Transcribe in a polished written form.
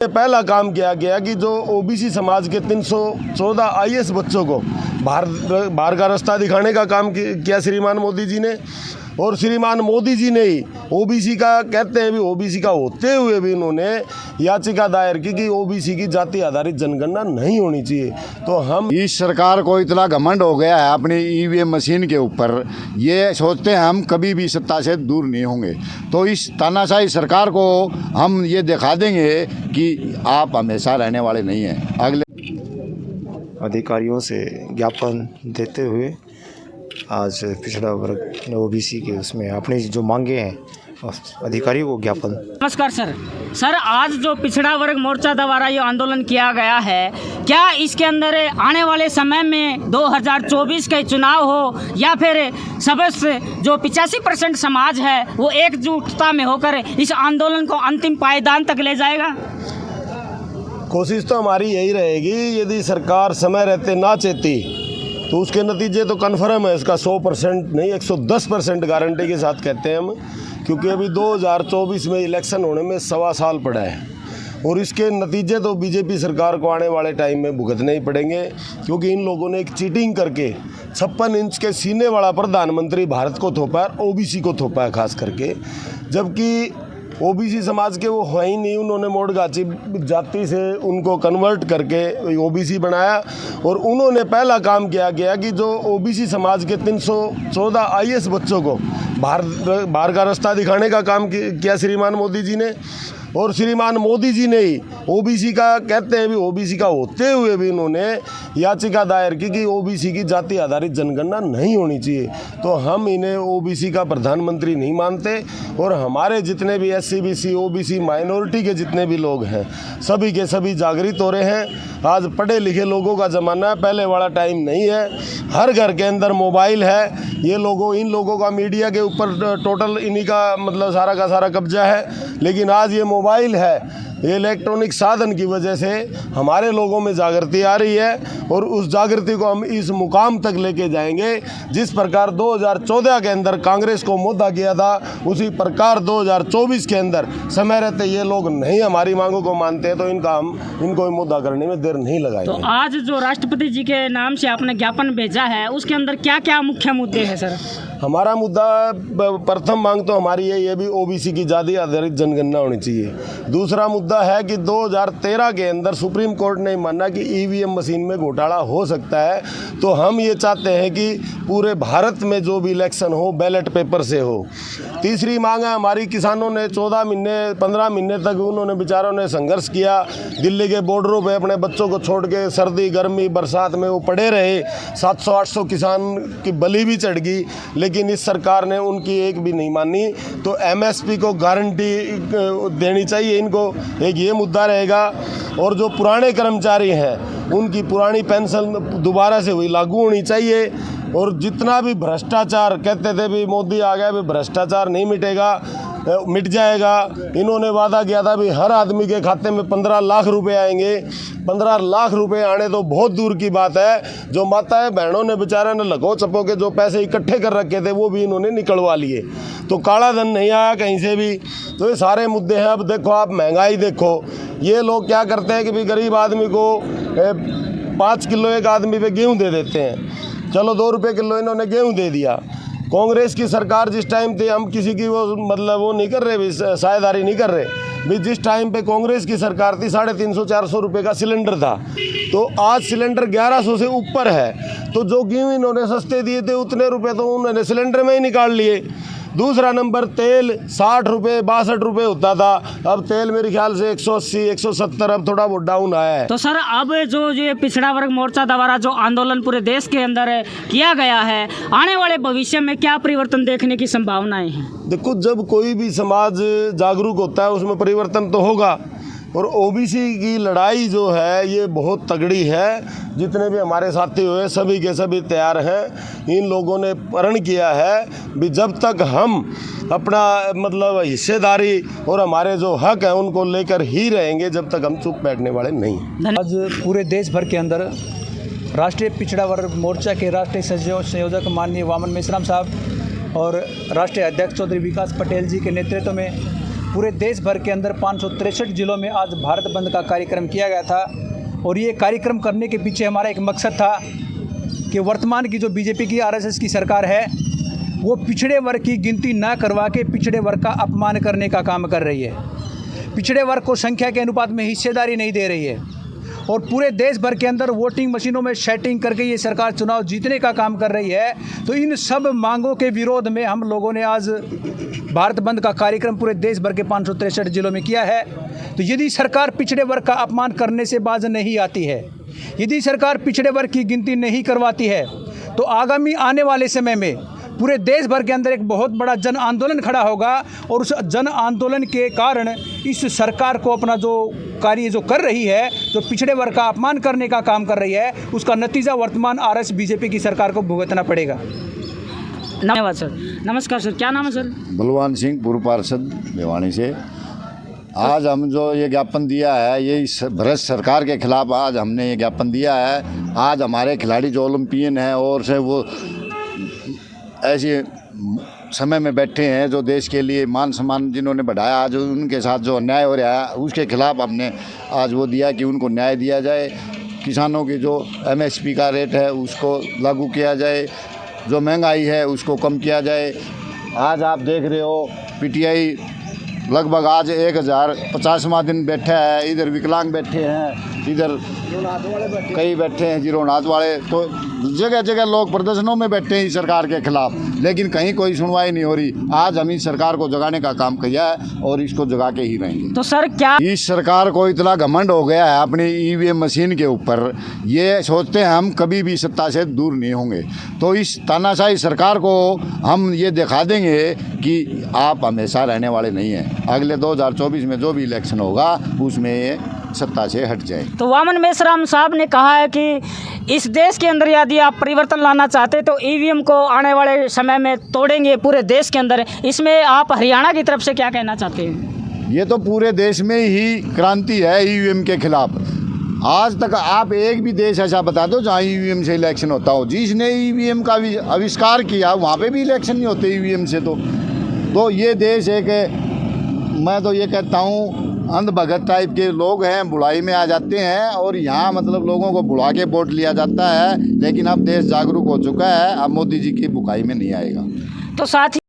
पहला काम किया गया कि जो ओबीसी समाज के 314 आईएएस बच्चों को बाहर का रास्ता दिखाने का काम किया श्रीमान मोदी जी ने। और श्रीमान मोदी जी ने ही ओबीसी का कहते हैं भी ओबीसी का होते हुए भी इन्होंने याचिका दायर की कि ओबीसी की जाति आधारित जनगणना नहीं होनी चाहिए। तो हम इस सरकार को इतना घमंड हो गया है अपनी ईवीएम मशीन के ऊपर, ये सोचते हैं हम कभी भी सत्ता से दूर नहीं होंगे। तो इस तानाशाही सरकार को हम ये दिखा देंगे कि आप हमेशा रहने वाले नहीं हैं। अगले अधिकारियों से ज्ञापन देते हुए आज पिछड़ा वर्ग ओबीसी के उसमें अपनी जो मांगे हैं अधिकारियों को ज्ञापन। नमस्कार सर, आज जो पिछड़ा वर्ग मोर्चा द्वारा ये आंदोलन किया गया है, क्या इसके अंदर आने वाले समय में 2024 के चुनाव हो या फिर सदस्य जो 85% समाज है वो एकजुटता में होकर इस आंदोलन को अंतिम पायदान तक ले जाएगा? कोशिश तो हमारी यही रहेगी। यदि सरकार समय रहते ना चेती तो उसके नतीजे तो कन्फर्म है, इसका 100% नहीं 110% गारंटी के साथ कहते हैं हम, क्योंकि अभी 2024 में इलेक्शन होने में 1.25 साल पड़ा है और इसके नतीजे तो बीजेपी सरकार को आने वाले टाइम में भुगतने ही पड़ेंगे। क्योंकि इन लोगों ने एक चीटिंग करके 56 इंच के सीने वाला प्रधानमंत्री भारत को थोपा है, ओबीसी को थोपा है खास करके, जबकि ओबीसी समाज के वो है ही नहीं। उन्होंने मोड़गाची जाति से उनको कन्वर्ट करके ओबीसी बनाया और उन्होंने पहला काम किया गया कि जो ओबीसी समाज के 314 आईएएस बच्चों को बाहर का रास्ता दिखाने का काम किया श्रीमान मोदी जी ने। और श्रीमान मोदी जी ने ही ओबीसी का कहते हैं भी ओबीसी का होते हुए भी इन्होंने याचिका दायर की कि ओबीसी की जाति आधारित जनगणना नहीं होनी चाहिए। तो हम इन्हें ओबीसी का प्रधानमंत्री नहीं मानते और हमारे जितने भी एससी बीसी ओबीसी माइनॉरिटी के जितने भी लोग हैं सभी के सभी जागृत हो रहे हैं। आज पढ़े लिखे लोगों का ज़माना है, पहले वाला टाइम नहीं है। हर घर के अंदर मोबाइल है। ये लोगों इन लोगों का मीडिया के ऊपर टोटल इन्हीं का मतलब सारा का सारा कब्जा है। लेकिन आज ये मोबाइल है, ये इलेक्ट्रॉनिक साधन की वजह से हमारे लोगों में जागृति आ रही है और उस जागृति को हम इस मुकाम तक लेके जाएंगे जिस प्रकार 2014 के अंदर कांग्रेस को मुद्दा किया था, उसी प्रकार 2024 के अंदर समय रहते ये लोग नहीं हमारी मांगों को मानते तो इनको मुद्दा करने में देर नहीं लगाएंगे। तो आज जो राष्ट्रपति जी के नाम से आपने ज्ञापन भेजा है उसके अंदर क्या क्या मुख्य मुद्दे हैं सर? हमारा मुद्दा प्रथम मांग तो हमारी ये भी ओबीसी की जाति आधारित जनगणना होनी चाहिए। दूसरा मुद्दा है कि 2013 के अंदर सुप्रीम कोर्ट ने माना कि ईवीएम मशीन में घोटाला हो सकता है, तो हम ये चाहते हैं कि पूरे भारत में जो भी इलेक्शन हो बैलेट पेपर से हो। तीसरी मांग है हमारी, किसानों ने 14 महीने 15 महीने तक उन्होंने बेचारों ने संघर्ष किया, दिल्ली के बॉर्डरों पे अपने बच्चों को छोड़ के सर्दी गर्मी बरसात में वो पड़े रहे। 700-800 किसान की बलि भी चढ़ गई, लेकिन इस सरकार ने उनकी एक भी नहीं मानी। तो एमएसपी को गारंटी देनी चाहिए इनको, एक ये मुद्दा रहेगा। और जो पुराने कर्मचारी हैं उनकी पुरानी पेंशन दोबारा से हुई लागू होनी चाहिए। और जितना भी भ्रष्टाचार कहते थे भी मोदी आ गया भी भ्रष्टाचार नहीं मिटेगा, मिट जाएगा। इन्होंने वादा किया था भी हर आदमी के खाते में 15 लाख रुपए आएंगे। 15 लाख रुपए आने तो बहुत दूर की बात है। जो माताएं बहनों ने बेचारे ने लगो चपो के जो पैसे इकट्ठे कर रखे थे वो भी इन्होंने निकलवा लिए। तो काला धन नहीं आया कहीं से भी। तो ये सारे मुद्दे हैं। अब देखो आप महंगाई देखो, ये लोग क्या करते हैं कि भी गरीब आदमी को 5 किलो एक आदमी पे गेहूँ दे देते हैं। चलो 2 रुपये किलो इन्होंने गेहूँ दे दिया। कांग्रेस की सरकार जिस टाइम थी, हम किसी की वो मतलब वो नहीं कर रहे भी साझेदारी नहीं कर रहे भी, जिस टाइम पे कांग्रेस की सरकार थी 350-400 रुपये का सिलेंडर था, तो आज सिलेंडर 1100 से ऊपर है। तो जो गेहूँ इन्होंने सस्ते दिए थे उतने रुपए तो उन्होंने सिलेंडर में ही निकाल लिए। दूसरा नंबर, तेल 60 रुपये 62 रुपये होता था, अब तेल मेरे ख्याल से 180-170, अब थोड़ा बहुत डाउन आया है। तो सर अब जो ये पिछड़ा वर्ग मोर्चा द्वारा जो आंदोलन पूरे देश के अंदर किया गया है, आने वाले भविष्य में क्या परिवर्तन देखने की संभावनाएं हैं? देखो, जब कोई भी समाज जागरूक होता है उसमें परिवर्तन तो होगा। और ओबीसी की लड़ाई जो है ये बहुत तगड़ी है। जितने भी हमारे साथी हुए सभी के सभी तैयार हैं। इन लोगों ने प्रण किया है भी जब तक हम अपना मतलब हिस्सेदारी और हमारे जो हक हैं उनको लेकर ही रहेंगे, जब तक हम चुप बैठने वाले नहीं। आज पूरे देश भर के अंदर राष्ट्रीय पिछड़ा वर्ग मोर्चा के राष्ट्रीय संयोजक माननीय वामन मेश्राम साहब और राष्ट्रीय अध्यक्ष चौधरी विकास पटेल जी के नेतृत्व में पूरे देश भर के अंदर 563 जिलों में आज भारत बंद का कार्यक्रम किया गया था। और ये कार्यक्रम करने के पीछे हमारा एक मकसद था कि वर्तमान की जो बीजेपी की आरएसएस की सरकार है वो पिछड़े वर्ग की गिनती ना करवा के पिछड़े वर्ग का अपमान करने का काम कर रही है। पिछड़े वर्ग को संख्या के अनुपात में हिस्सेदारी नहीं दे रही है और पूरे देश भर के अंदर वोटिंग मशीनों में सेटिंग करके ये सरकार चुनाव जीतने का काम कर रही है। तो इन सब मांगों के विरोध में हम लोगों ने आज भारत बंद का कार्यक्रम पूरे देश भर के 563 जिलों में किया है। तो यदि सरकार पिछड़े वर्ग का अपमान करने से बाज नहीं आती है, यदि सरकार पिछड़े वर्ग की गिनती नहीं करवाती है, तो आगामी आने वाले समय में पूरे देश भर के अंदर एक बहुत बड़ा जन आंदोलन खड़ा होगा और उस जन आंदोलन के कारण इस सरकार को अपना जो कार्य जो कर रही है, जो पिछड़े वर्ग का अपमान करने का काम कर रही है, उसका नतीजा वर्तमान आरएस बीजेपी की सरकार को भुगतना पड़ेगा। धन्यवाद सर। नमस्कार सर, क्या नाम है सर? बलवान सिंह, पूर्व पार्षद भिवानी से। आज हम जो ये ज्ञापन दिया है, ये इस भ्रष्ट सरकार के खिलाफ आज हमने ये ज्ञापन दिया है। आज हमारे खिलाड़ी जो ओलंपियन हैं और से वो ऐसे समय में बैठे हैं जो देश के लिए मान सम्मान जिन्होंने बढ़ाया, आज उनके साथ जो अन्याय हो रहा है उसके खिलाफ हमने आज वो दिया कि उनको न्याय दिया जाए। किसानों की जो एमएसपी का रेट है उसको लागू किया जाए, जो महंगाई है उसको कम किया जाए। आज आप देख रहे हो पीटीआई लगभग आज 1050वां दिन बैठा है। इधर विकलांग बैठे हैं, इधर कई बैठे हैं जीरोनाथ वाले। तो जगह जगह लोग प्रदर्शनों में बैठे हैं इस सरकार के खिलाफ, लेकिन कहीं कोई सुनवाई नहीं हो रही। आज हम इस सरकार को जगाने का काम किया है और इसको जगा के ही रहेंगे। तो सर क्या इस सरकार को इतना घमंड हो गया है अपनी ईवीएम मशीन के ऊपर, ये सोचते हैं हम कभी भी सत्ता से दूर नहीं होंगे। तो इस तानाशाही सरकार को हम ये दिखा देंगे कि आप हमेशा रहने वाले नहीं हैं। अगले 2024 में जो भी इलेक्शन होगा उसमें ये सत्ता से हट जाए। तो वामन मेश्राम साहब ने कहा है कि इस देश के अंदर यदि आप परिवर्तन लाना चाहते तो ईवीएम को आने वाले समय में तोड़ेंगे पूरे देश के अंदर। इसमें आप हरियाणा की तरफ से क्या कहना चाहते हैं? ये तो पूरे देश में ही क्रांति है ईवीएम के खिलाफ। आज तक आप एक भी देश ऐसा बता दो जहाँ ईवीएम से इलेक्शन होता हो। जिसने ईवीएम का आविष्कार किया वहाँ पे भी इलेक्शन नहीं होते ईवीएम से। तो ये देश एक, मैं तो ये कहता हूँ, अंधभगत टाइप के लोग हैं, बुराई में आ जाते हैं और यहाँ मतलब लोगों को बुला के वोट लिया जाता है। लेकिन अब देश जागरूक हो चुका है, अब मोदी जी की बुराई में नहीं आएगा। तो साथ ही